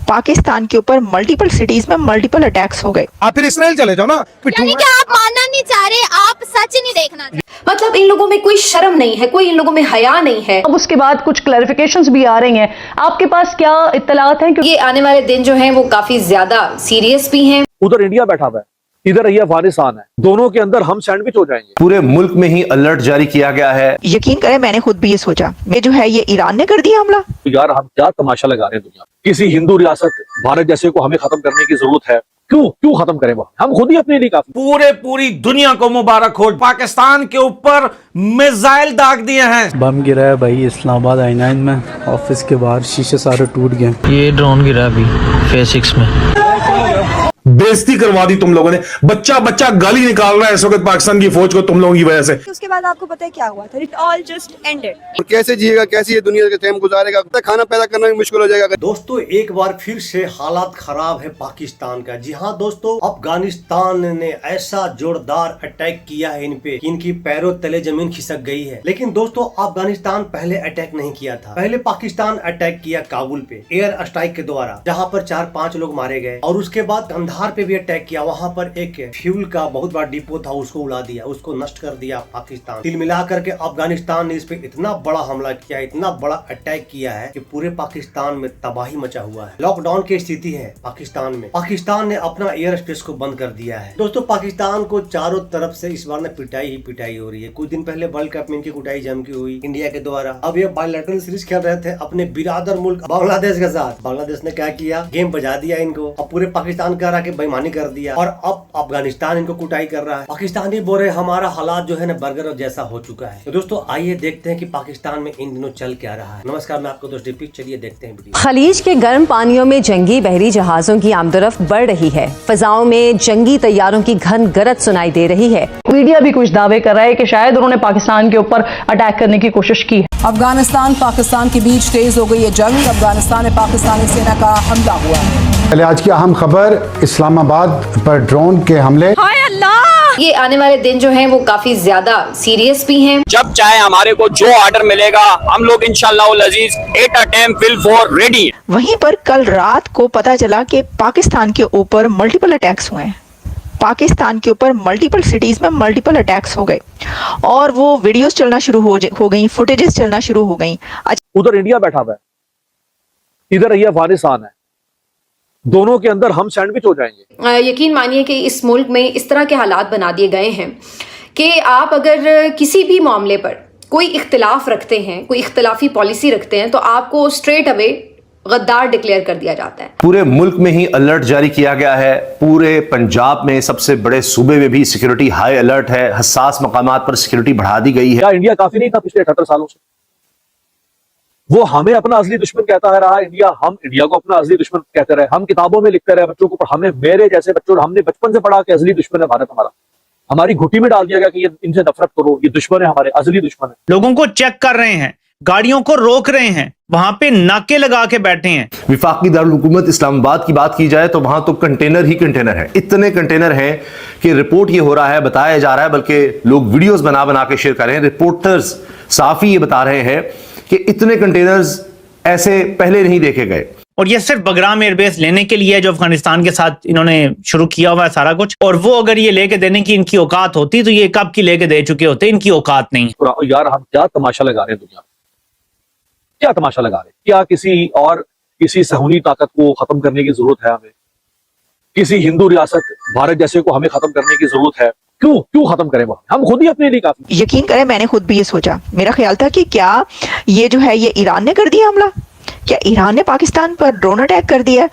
पाकिस्तान के ऊपर multiple cities में मल्टीपल अटैक्स हो गए। आप फिर इसराइल चले जाओ ना। यानी कि आप मानना नहीं चाह रहे, आप सच नहीं देखना चाह रहे। मतलब इन लोगों में कोई शर्म नहीं है, कोई इन लोगों में हया नहीं है। अब उसके बाद कुछ क्लैरिफिकेशंस भी आ रही हैं, आपके पास क्या इत्तलात हैं? ये आने वाले दिन जो हैं वो काफी ज्यादा सीरियस भी हैं। उधर इंडिया बैठा हुआ है, इधर ये अफगानिस्तान है, दोनों के अंदर हम सैंडविच हो जाएंगे। पूरे मुल्क में ही अलर्ट जारी किया गया है। यकीन करें मैंने खुद भी ये सोचा, ये जो है ये ईरान ने कर दिया हमला। तो यार हम क्या तमाशा लगा रहे हैं दुनिया में। किसी हिंदू रियासत भारत जैसे को हमें खत्म करने की जरूरत है? क्यों खत्म करें? हम खुद ही अपने लिए काफी। पूरी दुनिया को मुबारक हो, पाकिस्तान के ऊपर मिसाइल दाग दिए हैं। बम गिरा है भाई इस्लामाबाद I9 में, ऑफिस के बाहर शीशे सारे टूट गए। ये ड्रोन गिरा अभी फेज 6 में। बेइज्जती करवा दी तुम लोगों ने। बच्चा गाली निकाल रहा है इस वक्त पाकिस्तान की फौज को तुम लोगों की वजह से। उसके बाद आपको पता है क्या हुआ था? It all just ended. कैसे जिएगा, कैसे ये दुनिया के टाइम गुजारेगा, खाना पैदा करना भी मुश्किल हो जाएगा। दोस्तों एक बार फिर से हालात खराब है पाकिस्तान का। जी हाँ दोस्तों, अफगानिस्तान ने ऐसा जोरदार अटैक किया है इन पे कि इनकी पैरों तले जमीन खिसक गई है। लेकिन दोस्तों अफगानिस्तान पहले अटैक नहीं किया था। पहले पाकिस्तान अटैक किया काबुल पे एयर स्ट्राइक के द्वारा, जहाँ पर 4-5 लोग मारे गए। और उसके बाद कंधार पे भी अटैक किया, वहाँ पर एक फ्यूल का बहुत बड़ा डिपो था, उसको उड़ा दिया, उसको नष्ट कर दिया पाकिस्तान। तिल मिला करके अफगानिस्तान ने इस पे इतना बड़ा हमला किया, इतना बड़ा अटैक किया है कि पूरे पाकिस्तान में तबाही मचा हुआ है। लॉकडाउन की स्थिति है पाकिस्तान में। पाकिस्तान ने अपना एयर स्पेस को बंद कर दिया है। दोस्तों पाकिस्तान को चारों तरफ से इस बार पिटाई ही पिटाई हो रही है। कुछ दिन पहले वर्ल्ड कप में इनकी कुटाई जम की हुई इंडिया के द्वारा। अब ये बायलैटरल सीरीज खेल रहे थे अपने बिरादर मुल्क बांग्लादेश के साथ। बांग्लादेश ने क्या किया, गेम बजा दिया इनको। अब पूरे पाकिस्तान का आके बेईमानी कर दिया और अब अफगानिस्तान इनको कुटाई कर रहा है। पाकिस्तानी बोल रहे हमारा हालात जो है ना बर्गर जैसा हो चुका है। तो दोस्तों आइए देखते हैं कि पाकिस्तान में इन दिनों चल क्या रहा है। नमस्कार, मैं आपको दोस्त दीपिक, चलिए देखते हैं वीडियो। खलीज के गर्म पानियों में जंगी बहरी जहाजों की आमदरफ्त बढ़ रही है। फिजाओं में जंगी तैयारों की घन गरज सुनाई दे रही है। मीडिया भी कुछ दावे कर रहा है कि शायद उन्होंने पाकिस्तान के ऊपर अटैक करने की कोशिश की है। अफगानिस्तान पाकिस्तान के बीच तेज हो गई है जंग। अफगानिस्तान में पाकिस्तानी सेना का हमला हुआ है। पहले आज की अहम खबर, इस्लामाबाद पर ड्रोन के हमले। हाय अल्लाह! ये आने वाले दिन जो हैं वो काफी ज्यादा सीरियस भी हैं। जब चाहे हमारे को जो ऑर्डर मिलेगा हम लोग इंशाअल्लाह अजीज 8 अटेम्प्ट विल फॉर रेडी। वहीं पर कल रात को पता चला कि पाकिस्तान के ऊपर मल्टीपल अटैक्स हुए हैं। पाकिस्तान के ऊपर मल्टीपल सिटीज में मल्टीपल अटैक्स हो गए और वो वीडियोस चलना शुरू हो गई, फुटेजेस चलना शुरू हो गई। उधर इंडिया बैठा हुआ है, इधर ये अफगानिस्तान है, दोनों के अंदर हम सैंडविच हो जाएंगे। यकीन मानिए कि इस मुल्क में इस तरह के हालात बना दिए गए हैं कि आप अगर किसी भी मामले पर कोई इख्तिलाफ रखते हैं, कोई इख्तिलाफी पॉलिसी रखते हैं, तो आपको स्ट्रेट अवे गद्दार डिक्लेयर कर दिया जाता है। पूरे मुल्क में ही अलर्ट जारी किया गया है। पूरे पंजाब में सबसे बड़े सूबे में भी सिक्योरिटी हाई अलर्ट है। हसास मकामात पर सिक्योरिटी बढ़ा दी गई है। क्या इंडिया काफी नहीं था पिछले 78 सालों से? वो हमें अपना असली दुश्मन कहता है रहा इंडिया, हम इंडिया को अपना असली दुश्मन कहते रहे। हम किताबों में लिखते रहे बच्चों को, हमें मेरे जैसे बच्चों हमने बचपन से पढ़ा कि असली दुश्मन है भारत हमारा। हमारी घुट्टी में डाल दिया गया कि ये इनसे नफरत करो, ये दुश्मन है हमारे, असली दुश्मन है। लोगों को चेक कर रहे हैं, गाड़ियों को रोक रहे हैं, वहां पे नाके लगा के बैठे हैं। विफाकी दारुल हुकूमत इस्लामाबाद की बात की जाए तो वहां तो कंटेनर ही कंटेनर है। इतने कंटेनर हैं कि रिपोर्ट ये हो रहा है, बताया जा रहा है, बल्कि लोग वीडियोस बना के शेयर कर रहे हैं। रिपोर्टर्स साफी ये बता रहे हैं कि इतने कंटेनर्स ऐसे पहले नहीं देखे गए। और ये सिर्फ बगराम एयरबेस लेने के लिए है जो अफगानिस्तान के साथ इन्होंने शुरू किया हुआ है सारा कुछ। और वो अगर ये लेके देने की इनकी औकात होती तो ये कब की लेके दे चुके होते। इनकी औकात नहीं। यार हम क्या तमाशा लगा रहे हैं दुनिया में, क्या तमाशा लगा रहे हैं? क्या किसी सहूली ताकत को खत्म करने की जरूरत है हमें? किसी हिंदू रियासत भारत जैसे को हमें खत्म करने की जरूरत है? क्यों खत्म करें? हम खुद ही अपने लिए काफी। यकीन करें मैंने खुद भी ये सोचा, मेरा ख्याल था कि क्या ये जो है ये ईरान ने कर दिया हमला, क्या ईरान ने पाकिस्तान पर ड्रोन अटैक कर दिया।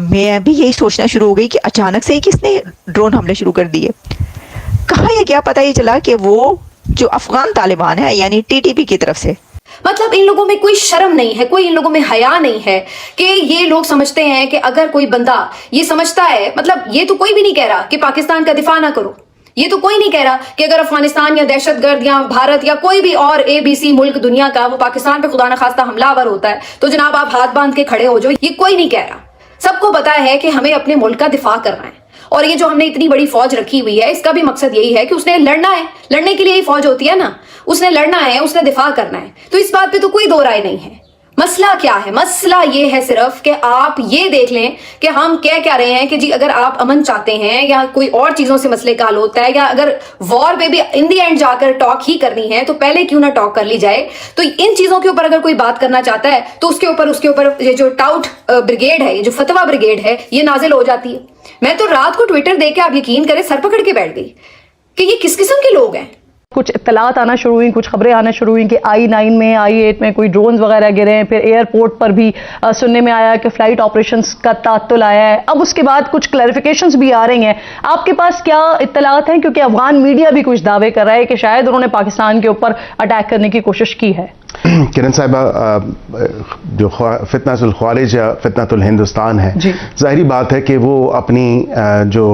मैं भी यही सोचना शुरू हो गई कि अचानक से ही किसने ड्रोन हमले शुरू कर दिए। कहाँ ये क्या पता ये चला कि वो जो अफगान तालिबान है यानी टीटीपी की तरफ से। मतलब इन लोगों में कोई शर्म नहीं है, कोई इन लोगों में हया नहीं है कि ये लोग समझते हैं कि अगर कोई बंदा ये समझता है, मतलब ये तो कोई भी नहीं कह रहा कि पाकिस्तान का दिफा ना करो। ये तो कोई नहीं कह रहा कि अगर अफगानिस्तान या दहशतगर्द या भारत या कोई भी और ABC मुल्क दुनिया का वो पाकिस्तान पे खुदा न खास्ता हमलावर होता है तो जनाब आप हाथ बांध के खड़े हो जाओ। ये कोई नहीं कह रहा। सबको पता है कि हमें अपने मुल्क का दिफा करना है। और ये जो हमने इतनी बड़ी फौज रखी हुई है इसका भी मकसद यही है कि उसने लड़ना है। लड़ने के लिए ही फौज होती है ना, उसने लड़ना है, उसने दिफा करना है। तो इस बात पे तो कोई दो राय नहीं है। मसला क्या है? मसला ये है सिर्फ कि आप ये देख लें कि हम कह क्या रहे हैं कि जी अगर आप अमन चाहते हैं या कोई और चीजों से मसले का हल होता है या अगर वॉर पे भी इन दी एंड जाकर टॉक ही करनी है तो पहले क्यों ना टॉक कर ली जाए। तो इन चीजों के ऊपर अगर कोई बात करना चाहता है तो उसके ऊपर ये जो टाउट ब्रिगेड है, ये जो फतवा ब्रिगेड है, ये नाजिल हो जाती है। मैं तो रात को ट्विटर देख के आप यकीन करें सर पकड़ के बैठ गई कि ये किस किस्म के लोग हैं। कुछ इत्तलात आना शुरू हुई, कुछ खबरें आना शुरू हुई कि I-9 में I-8 में कोई ड्रोन्स वगैरह गिरे हैं। फिर एयरपोर्ट पर भी सुनने में आया कि फ्लाइट ऑपरेशंस का तात्तुल आया है। अब उसके बाद कुछ क्लैरिफिकेशंस भी आ रही हैं। आपके पास क्या इत्तलात हैं? क्योंकि अफगान मीडिया भी कुछ दावे कर रहा है कि शायद उन्होंने पाकिस्तान के ऊपर अटैक करने की कोशिश की है। किरण साहिबा, जो फितनातुल ख्वारिज या फितनातुल हिंदुस्तान है, जाहिर बात है कि वो अपनी जो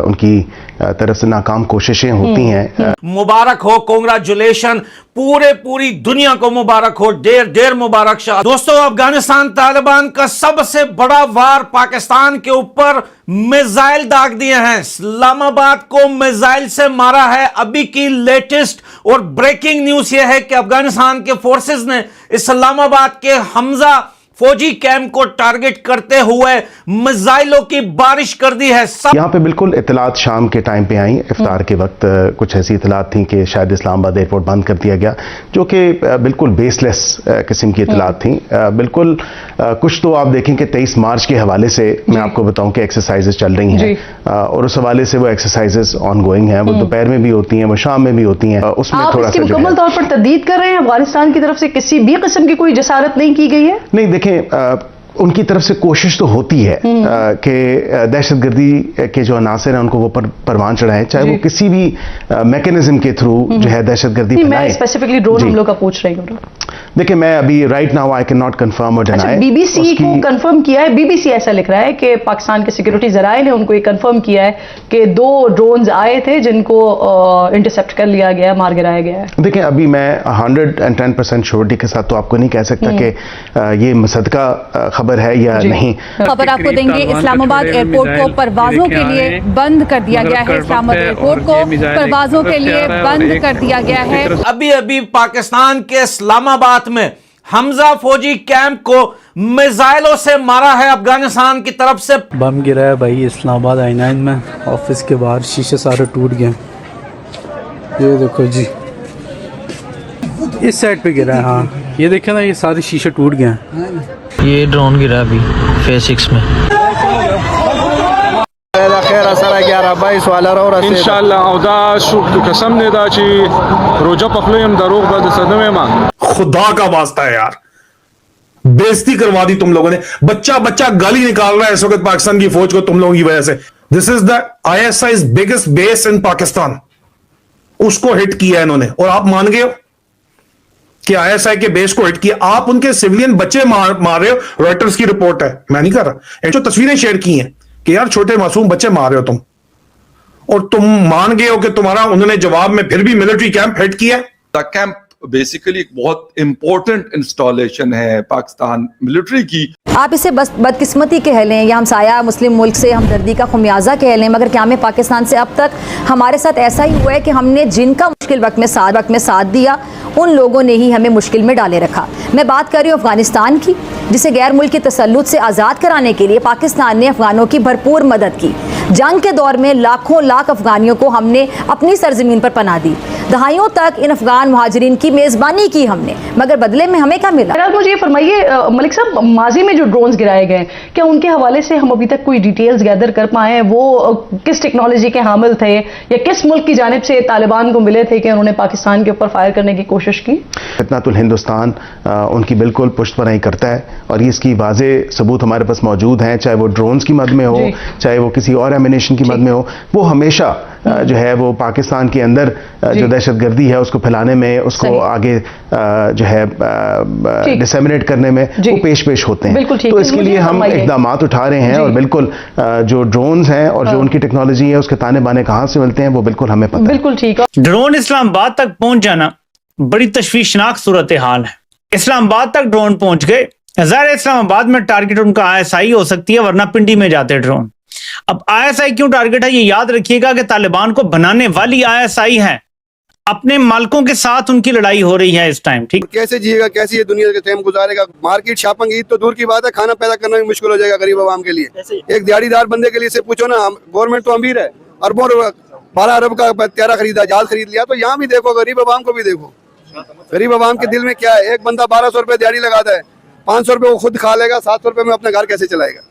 उनकी तरफ से नाकाम कोशिशें होती हैं। मुबारक हो, कांग्रेचुलेशन, पूरी दुनिया को मुबारक हो, ढेर मुबारक शाह। दोस्तों, अफगानिस्तान तालिबान का सबसे बड़ा वार पाकिस्तान के ऊपर मिसाइल दाग दिए हैं। इस्लामाबाद को मिसाइल से मारा है। अभी की लेटेस्ट और ब्रेकिंग न्यूज यह है कि अफगानिस्तान के फोर्सेस ने इस्लामाबाद के हमजा फौजी कैंप को टारगेट करते हुए मिसाइलों की बारिश कर दी है। यहाँ पे बिल्कुल इतलात शाम के टाइम पे आई, इफ्तार के वक्त कुछ ऐसी इतलात थी कि शायद इस्लामाबाद एयरपोर्ट बंद कर दिया गया, जो कि बिल्कुल बेसलेस किस्म की इतलात थी। बिल्कुल कुछ तो आप देखें कि 23 मार्च के हवाले से मैं आपको बताऊं कि एक्सरसाइजेस चल रही हैं और उस हवाले से वो एक्सरसाइजेस ऑन गोइंग हैं। वो दोपहर में भी होती हैं, वो शाम में भी होती हैं। उसमें थोड़ा सा मुकम्मल तौर पर तददीद कर रहे हैं अफगानिस्तान की तरफ से किसी भी किस्म की कोई जसारत नहीं की गई है? नहीं, देखें, उनकी तरफ से कोशिश तो होती है कि दहशतगर्दी के जो अनासर हैं उनको वो परवान चढ़ाएं, चाहे वो किसी भी मैकेनिज्म के थ्रू जो है दहशतगर्दी फैलाएं। मैं स्पेसिफिकली ड्रोन हमलों का पूछ रही हूँ। देखिए, मैं अभी right now I can not confirm और डिनाई। बीबीसी को कंफर्म किया है, बीबीसी ऐसा लिख रहा है कि पाकिस्तान के सिक्योरिटी जराए ने उनको ये कंफर्म किया है कि 2 ड्रोन्स आए थे जिनको इंटरसेप्ट कर लिया गया, मार गिराया गया है। देखिए, अभी मैं 110% श्योरिटी के साथ तो आपको नहीं कह सकता कि ये मुसद्दका खबर है या नहीं। खबर आपको देंगे, इस्लामाबाद एयरपोर्ट को परवाजों के लिए बंद कर दिया गया है। इस्लामाबाद एयरपोर्ट को परवाजों के लिए बंद कर दिया गया है। अभी पाकिस्तान के इस्लामाबाद में हमजा फौजी कैंप को मिसाइलों से मारा है अफगानिस्तान की तरफ से। बम गिरा है भाई इस्लामाबाद I-9 में, ऑफिस के बाहर शीशे सारे टूट गए। ये देखो जी, इस साइड पे गिरा है। हाँ, ये देखे ना, ये सारे शीशे टूट गए हैं। ये ड्रोन गिरा अभी फेज 6 में। खुदा का वास्ता है यार, बेइज्जती करवा दी तुम लोगों ने। बच्चा गाली निकाल रहा है इस वक्त पाकिस्तान की फौज को तुम लोगों की वजह से। This is the ISI's biggest base in Pakistan. उसको हिट किया इन्होंने और आप मान गए हो कि ISI के बेस को हिट किया। आप उनके सिविलियन बच्चे मार रहे हो। रॉयटर्स की रिपोर्ट है, मैं नहीं कर रहा। जो तस्वीरें शेयर की हैं कि यार छोटे मासूम बच्चे मार रहे हो तुम, और तुम मान गए हो कि तुम्हारा उन्होंने जवाब में फिर भी मिलिट्री कैंप हिट किया। कैंप बेसिकली एक बहुत इंपॉर्टेंट इंस्टॉलेशन है पाकिस्तान मिलिट्री की। आप इसे बस बदकिस्मती कह लें या हमसाया मुस्लिम मुल्क से हमदर्दी का खुमियाजा कह लें, मगर क्या में पाकिस्तान से अब तक हमारे साथ ऐसा ही हुआ है कि हमने जिनका मुश्किल वक्त में साथ दिया उन लोगों ने ही हमें मुश्किल में डाले रखा। मैं बात कर रही हूँ अफगानिस्तान की, जिसे गैर मुल्की तसल्लुत से आज़ाद कराने के लिए पाकिस्तान ने अफगानों की भरपूर मदद की। जंग के दौर में लाखों लाख अफगानियों को हमने अपनी सरजमीन पर पनाह दी। दहाइयों तक इन अफगान मुहाजिरीन की मेज़बानी की हमने, मगर बदले में हमें क्या मिला? मुझे ये फरमाइए मलिक साहब, माजी में जो ड्रोन्स गिराए गए, क्या उनके हवाले से हम अभी तक कोई डिटेल्स गैदर कर पाए? वो किस टेक्नोलॉजी के हामिल थे या किस मुल्क की जानिब से तालिबान को मिले थे कि उन्होंने पाकिस्तान के ऊपर फायर करने की कोशिश की? फितनातुल हिंदुस्तान उनकी बिल्कुल पुष्टपनाही करता है और इसकी वाज़े सबूत हमारे पास मौजूद हैं, चाहे वो ड्रोन्स की मद में हो, चाहे वो किसी और एमिनेशन की मद में हो। वो हमेशा जो है वो पाकिस्तान के अंदर जो दहशतगर्दी है उसको फैलाने में, उसको आगे जो है डिसेमिनेट करने में वो पेश होते हैं। तो इसके लिए हम इकदाम उठा रहे हैं और बिल्कुल जो ड्रोन्स हैं और जो उनकी टेक्नोलॉजी है उसके ताने बाने कहाँ से मिलते हैं वो बिल्कुल हमें पता है। बिल्कुल ठीक है। ड्रोन इस्लामाबाद तक पहुंच जाना बड़ी तशवीशनाक सूरत हाल है। इस्लामाबाद तक ड्रोन पहुंच गए, ज़ाहिर इस्लामाबाद में टारगेट उनका ISI हो सकती है, वरना पिंडी में जाते ड्रोन। अब ISI क्यों टारगेट है ये याद रखिएगा कि तालिबान को बनाने वाली ISI है। अपने मालिकों के साथ उनकी लड़ाई हो रही है इस टाइम। ठीक, कैसे जिएगा, कैसे ये दुनिया के टाइम गुजारेगा। मार्केट शॉपिंग ईद तो दूर की बात है, खाना पैदा करना भी मुश्किल हो जाएगा गरीब आवाम के लिए। एक दिहाड़ीदार बंदे के लिए से पूछो ना, गवर्नमेंट तो अमीर है, अरबों 12 अरब का त्यारा खरीदा, जहाज खरीद लिया, तो यहाँ भी देखो गरीब आवाम को भी देखो। गरीब आवाम के दिल में क्या है। एक बंदा 1200 रुपए दिहाड़ी लगाता है, 500 रुपए वो खुद खा लेगा, 700 रुपए में अपना घर कैसे चलाएगा।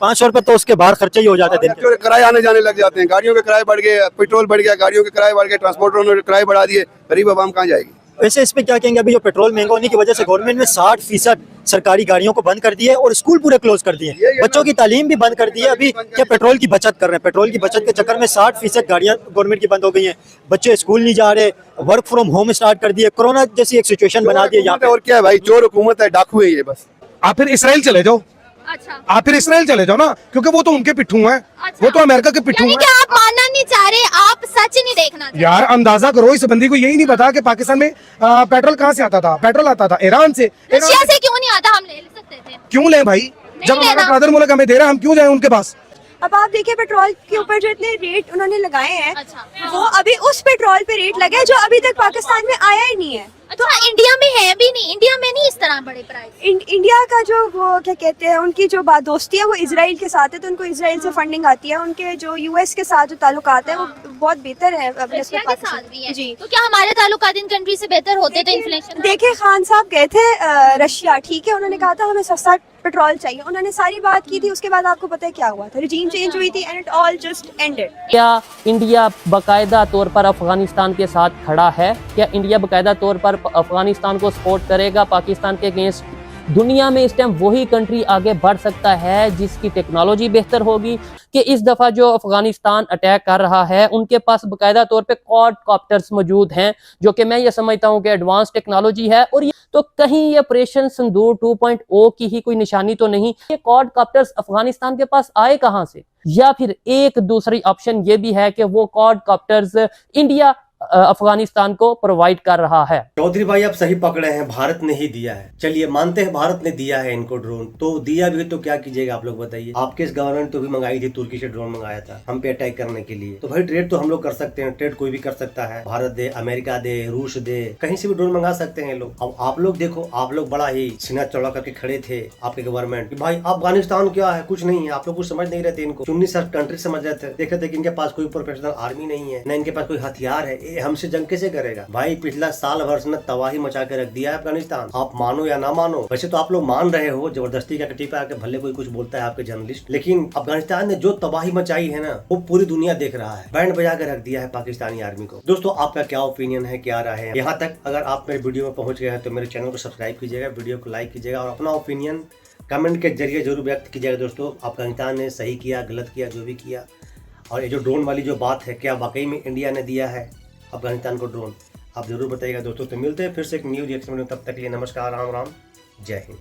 500 रुपए तो उसके बाहर खर्चे ही हो जाते हैं। किराए आने जाने लग जाते हैं, गाड़ियों के किराए बढ़ गए, पेट्रोल बढ़ गया, गाड़ियों के किराए बढ़ गए, ट्रांसपोर्टरों ने किराए बढ़ा दिए, गरीब आवाम कहाँ जाएगी। वैसे इस पे क्या कहेंगे, अभी जो पेट्रोल महंगा होने की वजह से गवर्नमेंट ने 60% सरकारी गाड़ियों को बंद कर दिए और स्कूल पूरे क्लोज कर दिए, बच्चों की तालीम भी बंद कर दी है। अभी क्या पेट्रोल की बचत कर रहे हैं, पेट्रोल की बचत के चक्कर में 60% गाड़ियां गवर्नमेंट की बंद हो गई हैं। बच्चे स्कूल नहीं जा रहे, वर्क फ्रॉम होम स्टार्ट कर दिए, कोरोना जैसी एक सिचुएशन बना दी है यहाँ पे। और क्या है भाई, चोर हुकूमत है, डाकू है ये बस। आप फिर इसराइल चले जाओ। अच्छा, आप फिर इसराइल चले जाओ ना, क्योंकि वो तो उनके पिट्ठू हैं। अच्छा। वो तो अमेरिका के पिट्ठू यानी हैं। कि आप मानना नहीं चाह रहे, आप सच नहीं देखना चाह रहे। यार अंदाजा करो, इस बंदी को यही नहीं पता कि पाकिस्तान में पेट्रोल कहाँ से आता था। पेट्रोल आता था ईरान से। रशिया से क्यों नहीं आता, हम ले सकते थे। क्यों लें भाई, जब हमारा ब्रदर मुल्क हमें दे रहा है, हम क्यों जाए उनके पास। अब आप देखिए पेट्रोल के ऊपर जो इतने रेट उन्होंने लगाए हैं, अच्छा। वो अभी उस पेट्रोल पे रेट लगे जो अभी तक पाकिस्तान में आया ही नहीं है। अच्छा, इंडिया में है भी नहीं, इंडिया में नहीं इस तरह बड़े प्राइस। इंडिया का जो वो क्या कहते हैं, उनकी जो बात दोस्ती है वो इजराइल के साथ है, तो उनको इजराइल से फंडिंग आती है। उनके जो यूएस के साथ जो ताल्लुकात है वो बहुत बेहतर है रशिया के साथ भी है। जी, तो क्या हमारे ताल्लुकात इन कंट्री से बेहतर होते तो इन्फ्लेशन। देखिए खान साहब गए थे रशिया, ठीक है, उन्होंने कहा था हमें सस्ता पेट्रोल चाहिए, उन्होंने सारी बात की थी। उसके बाद आपको पता है क्या हुआ था, रिजीम चेंज हुई थी and it all just ended. क्या इंडिया बाकायदा तौर पर अफगानिस्तान के साथ खड़ा है? क्या इंडिया बाकायदा तौर पर अफगानिस्तान को सपोर्ट करेगा पाकिस्तान के अगेंस्ट? दुनिया में इस टाइम वही कंट्री आगे बढ़ सकता है जिसकी टेक्नोलॉजी बेहतर होगी। कि इस दफ़ा जो अफगानिस्तान अटैक कर रहा है उनके पास बाकायदा तौर पे क्वाड कॉप्टर्स मौजूद हैं, जो कि मैं ये समझता हूँ कि एडवांस टेक्नोलॉजी है। और ये तो कहीं ये ऑपरेशन सिंदूर 2.0 की ही कोई निशानी तो नहीं। ये क्वाड कॉप्टर्स अफगानिस्तान के पास आए कहाँ से? या फिर एक दूसरी ऑप्शन ये भी है कि वो क्वाड कॉप्टर्स इंडिया अफगानिस्तान को प्रोवाइड कर रहा है। चौधरी भाई आप सही पकड़े हैं, भारत ने ही दिया है। चलिए मानते हैं भारत ने दिया है इनको ड्रोन, तो दिया भी तो क्या कीजिएगा आप लोग बताइए। आपके इस गवर्नमेंट तो भी मंगाई थी, तुर्की से ड्रोन मंगाया था हम पे अटैक करने के लिए। तो भाई ट्रेड तो हम लोग कर सकते हैं, ट्रेड कोई भी कर सकता है, भारत दे, अमेरिका दे, रूस दे, कहीं से भी ड्रोन मंगा सकते हैं लोग। अब आप लोग देखो, आप लोग बड़ा ही सीना चौड़ा करके खड़े थे आपके गवर्नमेंट, भाई अफगानिस्तान क्या है, कुछ नहीं है। आप लोग कुछ समझ नहीं रहे थे इनको, चुन्नी सर कंट्री समझ रहे थे, देख रहे थे कि इनके पास कोई प्रोफेशनल आर्मी नहीं है, न इनके पास कोई हथियार है, ये हमसे जंग कैसे करेगा। भाई पिछला साल भर ने तबाही मचा के रख दिया है अफगानिस्तान, आप मानो या ना मानो। वैसे तो आप लोग मान रहे हो, जबरदस्ती का कटी पे आके भले कोई कुछ बोलता है आपके जर्नलिस्ट, लेकिन अफगानिस्तान ने जो तबाही मचाई है ना, वो पूरी दुनिया देख रहा है, बैंड बजा के रख दिया है पाकिस्तानी आर्मी को। दोस्तों आपका क्या ओपिनियन है, क्या राय है? यहाँ तक अगर आप मेरे वीडियो में पहुंच गए हैं तो मेरे चैनल को सब्सक्राइब कीजिएगा, वीडियो को लाइक कीजिएगा और अपना ओपिनियन कमेंट के जरिए जरूर व्यक्त कीजिएगा। दोस्तों अफगानिस्तान ने सही किया, गलत किया, जो भी किया। और ये जो ड्रोन वाली जो बात है, क्या वाकई में इंडिया ने दिया है अफगानिस्तान को ड्रोन? आप जरूर बताइएगा दोस्तों। तो मिलते हैं फिर से एक न्यू रिएक्शन में, तब तक के लिए नमस्कार, राम राम, जय हिंद।